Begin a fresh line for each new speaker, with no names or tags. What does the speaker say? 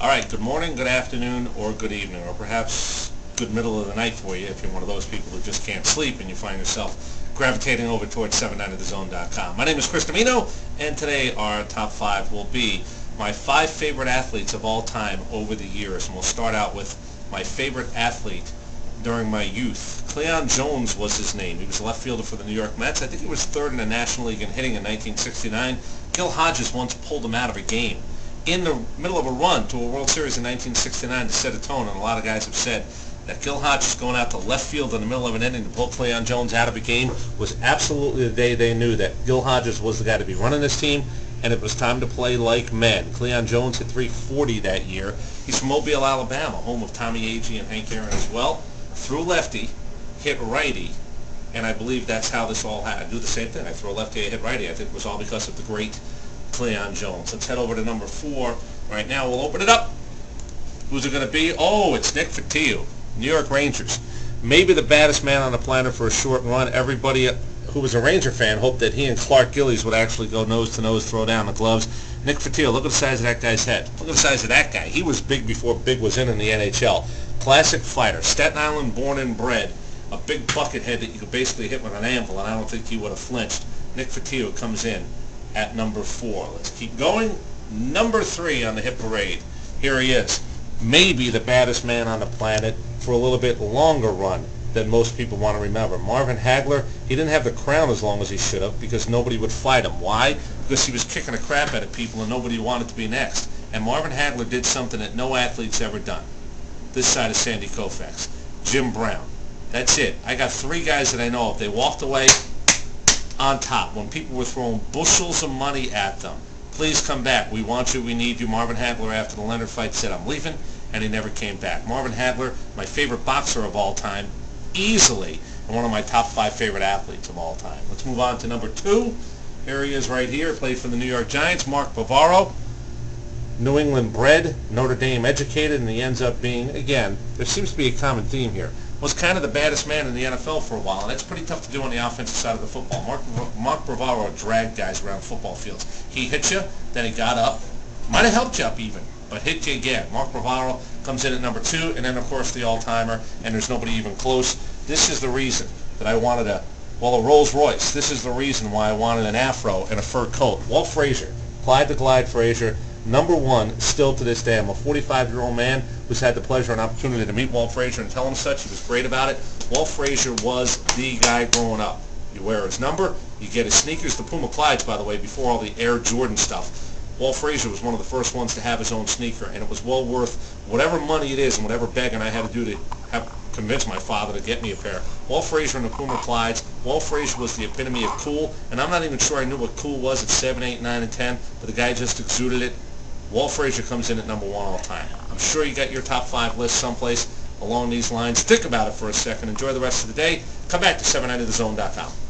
All right, good morning, good afternoon, or good evening, or perhaps good middle of the night for you if you're one of those people who just can't sleep and you find yourself gravitating over towards 790thezone.com. My name is Chris Dimino, and today our top 5 will be my 5 favorite athletes of all time over the years. And we'll start out with my favorite athlete during my youth. Cleon Jones was his name. He was a left fielder for the New York Mets. I think he was third in the National League in hitting in 1969. Gil Hodges once pulled him out of a game in the middle of a run to a World Series in 1969 to set a tone, and a lot of guys have said that Gil Hodges going out to left field in the middle of an inning to pull Cleon Jones out of a game was absolutely the day they knew that Gil Hodges was the guy to be running this team, and it was time to play like men. Cleon Jones hit .340 that year. He's from Mobile, Alabama, home of Tommy Agee and Hank Aaron as well. Threw lefty, hit righty, and I believe that's how this all happened. I do the same thing. I throw lefty, I hit righty. I think it was all because of the great Cleon Jones. Let's head over to number 4 right now. We'll open it up. Who's it going to be? Oh, it's Nick Fotiu, New York Rangers. Maybe the baddest man on the planet for a short run. Everybody who was a Ranger fan hoped that he and Clark Gillies would actually go nose-to-nose, throw down the gloves. Nick Fotiu, look at the size of that guy's head. Look at the size of that guy. He was big before big was in the NHL. Classic fighter. Staten Island born and bred. A big bucket head that you could basically hit with an anvil, and I don't think he would have flinched. Nick Fotiu comes in at number 4. Let's keep going. Number 3 on the hit parade. Here he is. Maybe the baddest man on the planet for a little bit longer run than most people want to remember. Marvin Hagler, he didn't have the crown as long as he should have because nobody would fight him. Why? Because he was kicking the crap out of people and nobody wanted to be next. And Marvin Hagler did something that no athlete's ever done. This side of Sandy Koufax. Jim Brown. That's it. I got 3 guys that I know of. They walked away on top when people were throwing bushels of money at them. Please come back. We want you. We need you. Marvin Hagler, after the Leonard fight, said, I'm leaving, and he never came back. Marvin Hagler, my favorite boxer of all time, easily, and one of my top 5 favorite athletes of all time. Let's move on to number 2. Here he is right here. Played for the New York Giants. Mark Bavaro. New England bred, Notre Dame educated, and he ends up being, again, there seems to be a common theme here, was kind of the baddest man in the NFL for a while, and that's pretty tough to do on the offensive side of the football. Mark Bavaro dragged guys around football fields. He hit you, then he got up, might have helped you up even, but hit you again. Mark Bavaro comes in at number 2, and then, of course, the all-timer, and there's nobody even close. This is the reason that I wanted a Rolls Royce. This is the reason why I wanted an afro and a fur coat. Walt Frazier, Clyde the Glide Frazier, number 1 still to this day. I'm a 45-year-old man who's had the pleasure and opportunity to meet Walt Frazier and tell him such. He was great about it. Walt Frazier was the guy growing up. You wear his number, you get his sneakers, the Puma Clydes, by the way, before all the Air Jordan stuff. Walt Frazier was one of the first ones to have his own sneaker, and it was well worth whatever money it is and whatever begging I had to do to convince my father to get me a pair. Walt Frazier and the Puma Clydes. Walt Frazier was the epitome of cool, and I'm not even sure I knew what cool was at 7, 8, 9, and 10, but the guy just exuded it. Walt Frazier comes in at number 1 all time. I'm sure you got your top 5 list someplace along these lines. Think about it for a second. Enjoy the rest of the day. Come back to 790thezone.com.